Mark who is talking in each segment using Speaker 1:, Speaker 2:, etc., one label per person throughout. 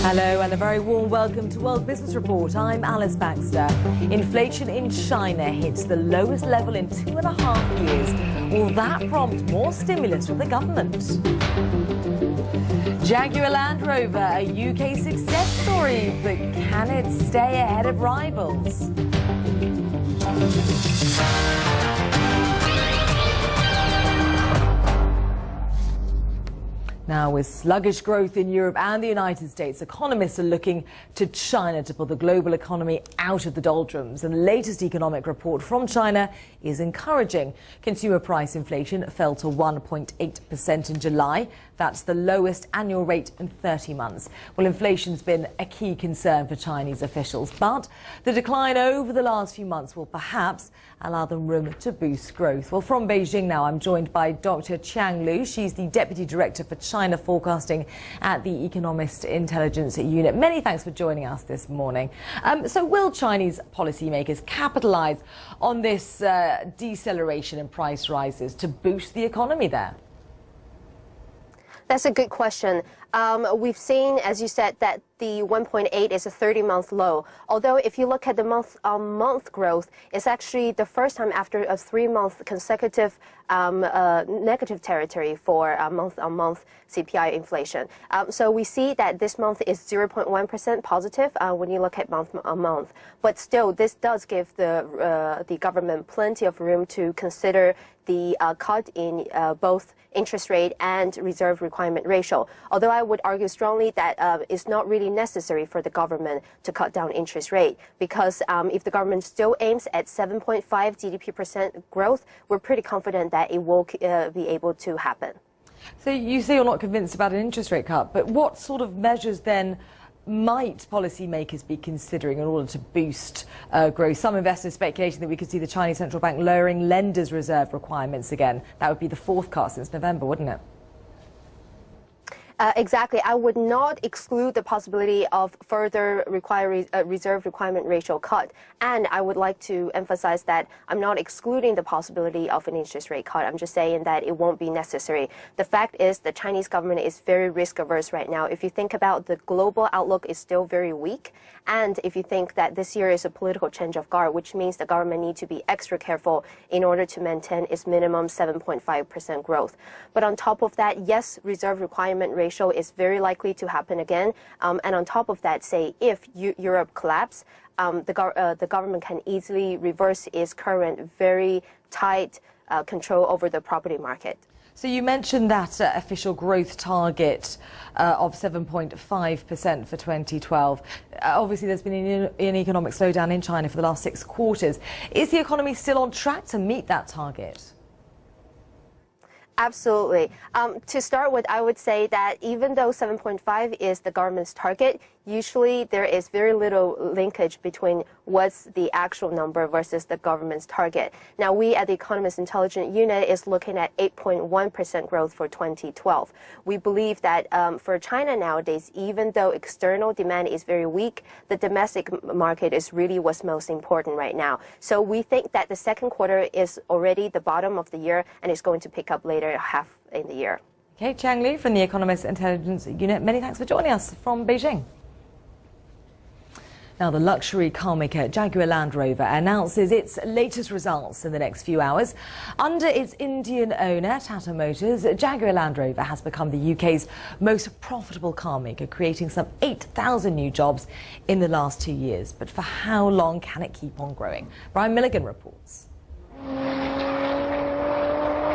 Speaker 1: Hello and a very warm welcome to World Business Report. I'm Alice Baxter. Inflation in China hits the lowest level in 2.5 years. Will that prompt more stimulus from the government? Jaguar Land Rover, a UK success story, but can it stay ahead of rivals? Now, with sluggish growth in Europe and the United States, economists are looking to China to pull the global economy out of the doldrums. And the latest economic report from China is encouraging. Consumer price inflation fell to 1.8% in July. That's the lowest annual rate in 30 months. Well, inflation's been a key concern for Chinese officials, but the decline over the last few months will perhaps allow them room to boost growth. Well, from Beijing now, I'm joined by Dr. Qiang Lu. She's the Deputy Director for China Forecasting at the Economist Intelligence Unit. Many thanks for joining us this morning. So will Chinese policymakers capitalise on this deceleration in price rises to boost the economy there?
Speaker 2: That's a good question. We've seen, as you said, that the 1.8 is a 30-month low. Although if you look at the month-on-month growth, it's actually the first time after a 3-month consecutive negative territory for month-on-month CPI inflation. So we see that this month is 0.1% positive when you look at month-on-month. But still, this does give the government plenty of room to consider the cut in both interest rate and reserve requirement ratio. Although I would argue strongly that it's not really necessary for the government to cut down interest rate, because if the government still aims at 7.5 GDP% growth, we're pretty confident that it will be able to happen.
Speaker 1: So you say you're not convinced about an interest rate cut, but what sort of measures then might policymakers be considering in order to boost growth? Some investors speculating that we could see the Chinese central bank lowering lenders' reserve requirements again. That would be the fourth cut since November, wouldn't it?
Speaker 2: Exactly. I would not exclude the possibility of further reserve requirement ratio cut. And I would like to emphasize that I'm not excluding the possibility of an interest rate cut. I'm just saying that it won't be necessary. The fact is the Chinese government is very risk averse right now. If you think about the global outlook is still very weak. And if you think that this year is a political change of guard, which means the government needs to be extra careful in order to maintain its minimum 7.5% growth. But on top of that, yes, reserve requirement ratio is very likely to happen again. And on top of that, say, if Europe collapses, the government can easily reverse its current very tight control over the property market.
Speaker 1: So you mentioned that official growth target of 7.5% for 2012. Obviously, there's been an economic slowdown in China for the last 6 quarters. Is the economy still on track to meet that target?
Speaker 2: Absolutely. To start with, I would say that even though 7.5 is the government's target, usually there is very little linkage between what's the actual number versus the government's target. Now, we at the Economist Intelligence Unit is looking at 8.1% growth for 2012. We believe that for China nowadays, even though external demand is very weak, the domestic market is really what's most important right now. So we think that the second quarter is already the bottom of the year and it's going to pick up later half in the year.
Speaker 1: Okay, Qiang Lu from the Economist Intelligence Unit. Many thanks for joining us from Beijing. Now, the luxury car maker Jaguar Land Rover announces its latest results in the next few hours. Under its Indian owner, Tata Motors, Jaguar Land Rover has become the UK's most profitable car maker, creating some 8,000 new jobs in the last 2 years. But for how long can it keep on growing? Brian Milligan reports.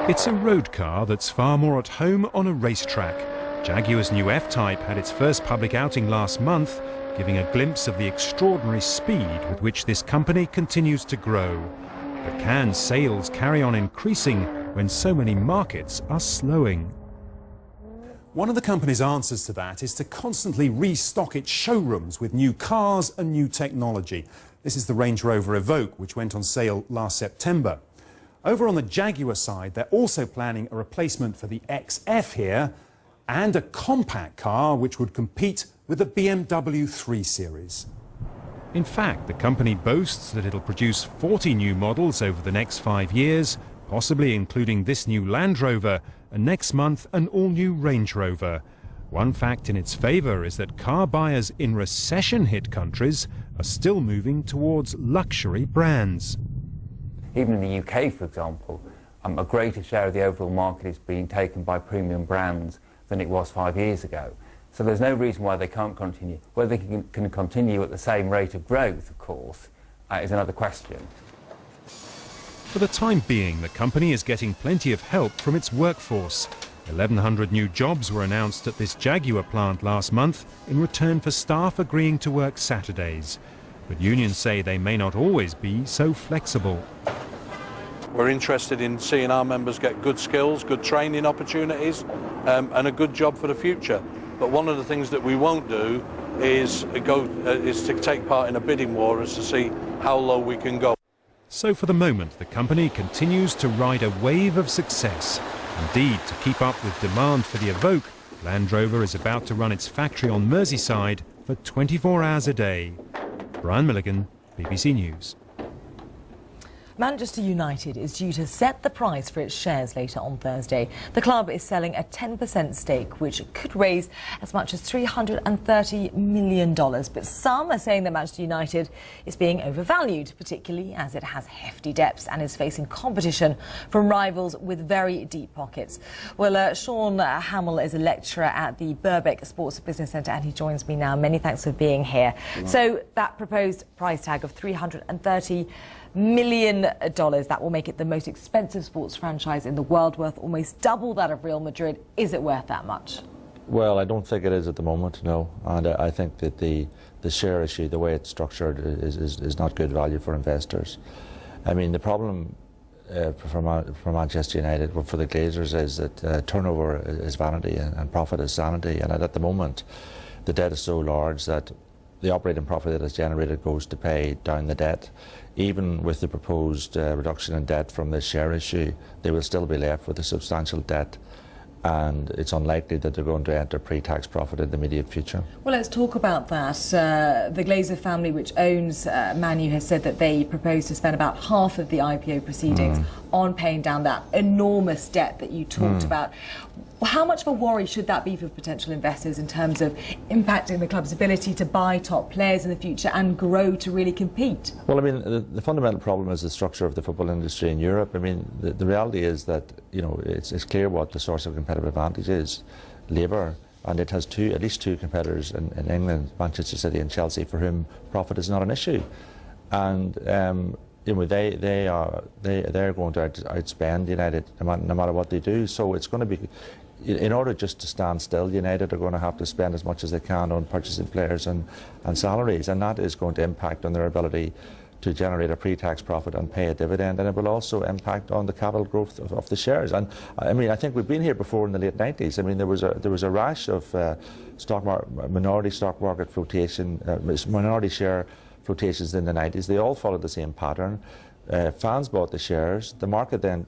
Speaker 3: It's a road car that's far more at home on a racetrack. Jaguar's new F-Type had its first public outing last month, giving a glimpse of the extraordinary speed with which this company continues to grow. But can sales carry on increasing when so many markets are slowing?
Speaker 4: One of the company's answers to that is to constantly restock its showrooms with new cars and new technology. This is the Range Rover Evoque, which went on sale last September. Over on the Jaguar side, they're also planning a replacement for the XF here and a compact car which would compete with the BMW 3 Series.
Speaker 3: In fact, the company boasts that it'll produce 40 new models over the next 5 years, possibly including this new Land Rover, and next month an all-new Range Rover. One fact in its favour is that car buyers in recession-hit countries are still moving towards luxury brands.
Speaker 5: Even in the UK, for example, a greater share of the overall market is being taken by premium brands than it was 5 years ago. So there's no reason why they can't continue. Whether they can continue at the same rate of growth, of course, is another question.
Speaker 3: For the time being, the company is getting plenty of help from its workforce. 1,100 new jobs were announced at this Jaguar plant last month in return for staff agreeing to work Saturdays. But unions say they may not always be so flexible.
Speaker 6: We're interested in seeing our members get good skills, good training opportunities, and a good job for the future. But one of the things that we won't do is to take part in a bidding war as to see how low we can go.
Speaker 3: So for the moment, the company continues to ride a wave of success. Indeed, to keep up with demand for the Evoque, Land Rover is about to run its factory on Merseyside for 24 hours a day. Brian Milligan, BBC News.
Speaker 1: Manchester United is due to set the price for its shares later on Thursday. The club is selling a 10% stake, which could raise as much as $330 million. But some are saying that Manchester United is being overvalued, particularly as it has hefty debts and is facing competition from rivals with very deep pockets. Well, Sean Hamill is a lecturer at the Birkbeck Sports Business Centre and he joins me now. Many thanks for being here. So that proposed price tag of $330 million, that will make it the most expensive sports franchise in the world, worth almost double that of Real Madrid. Is it worth that much?
Speaker 7: Well, I don't think it is at the moment, no. And I think that the share issue, the way it's structured, is not good value for investors. I mean, the problem for Manchester United, for the Glazers, is that turnover is vanity and profit is sanity. And at the moment, the debt is so large that the operating profit that is generated goes to pay down the debt. Even with the proposed reduction in debt from this share issue, they will still be left with a substantial debt, and it's unlikely that they're going to enter pre-tax profit in the immediate future.
Speaker 1: Well, let's talk about that. The Glazer family, which owns Man U, has said that they propose to spend about half of the IPO proceedings on paying down that enormous debt that you talked about. How much of a worry should that be for potential investors in terms of impacting the club's ability to buy top players in the future and grow to really compete?
Speaker 7: Well, I mean, the fundamental problem is the structure of the football industry in Europe. I mean, the reality is that, you know, it's clear what the source of competitive advantage is, labour, and it has at least two competitors in England, Manchester City and Chelsea, for whom profit is not an issue. And you know, they're going to outspend United no matter what they do. So it's going to be, in order just to stand still, United are going to have to spend as much as they can on purchasing players and salaries, and that is going to impact on their ability to generate a pre-tax profit and pay a dividend, and it will also impact on the capital growth of the shares. And I mean, I think we've been here before in the late 90s. I mean, there was a rash of minority stock market flotation, minority share flotations in the 90s. They all followed the same pattern. Fans bought the shares. The market then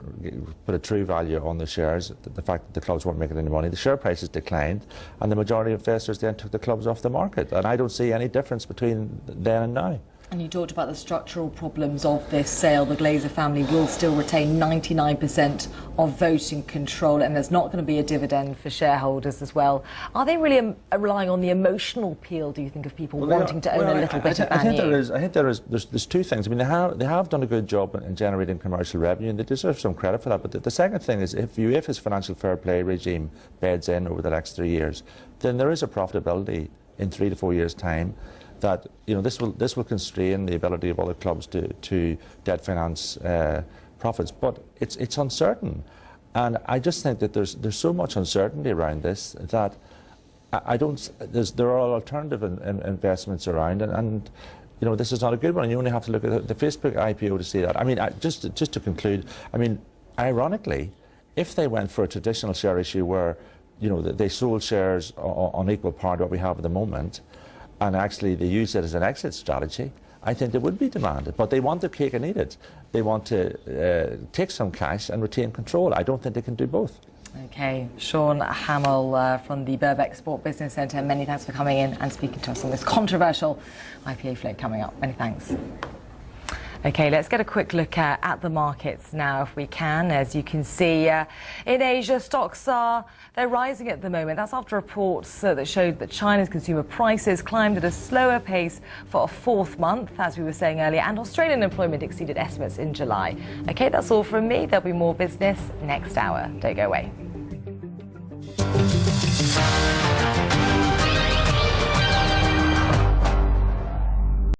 Speaker 7: put a true value on the shares, the fact that the clubs weren't making any money. The share prices declined, and the majority of investors then took the clubs off the market. And I don't see any difference between then and now.
Speaker 1: And you talked about the structural problems of this sale. The Glazer family will still retain 99% of voting control, and there's not going to be a dividend for shareholders as well. Are they really relying on the emotional appeal, do you think, of people wanting to own a little bit of Man U?
Speaker 7: I think there's two things. I mean, they have done a good job in generating commercial revenue, and they deserve some credit for that. But the second thing is, if UEFA's financial fair play regime beds in over the next 3 years, then there is a profitability in 3 to 4 years' time that, you know, this will constrain the ability of other clubs to debt finance profits. But it's uncertain, and I just think that there's so much uncertainty around this that there are alternative investments around, and you know, this is not a good one. And you only have to look at the Facebook IPO to see that. I mean, just to conclude, I mean, ironically, if they went for a traditional share issue where, you know, they sold shares on equal par to what we have at the moment, and actually they use it as an exit strategy, I think there would be demand. But they want their cake and eat it. They want to take some cash and retain control. I don't think they can do both.
Speaker 1: OK, Sean Hamill from the Birkbeck Sport Business Centre, many thanks for coming in and speaking to us on this controversial IPO float coming up. Many thanks. OK, let's get a quick look at the markets now, if we can. As you can see, in Asia, stocks they're rising at the moment. That's after reports that showed that China's consumer prices climbed at a slower pace for a fourth month, as we were saying earlier, and Australian employment exceeded estimates in July. OK, that's all from me. There'll be more business next hour. Don't go away.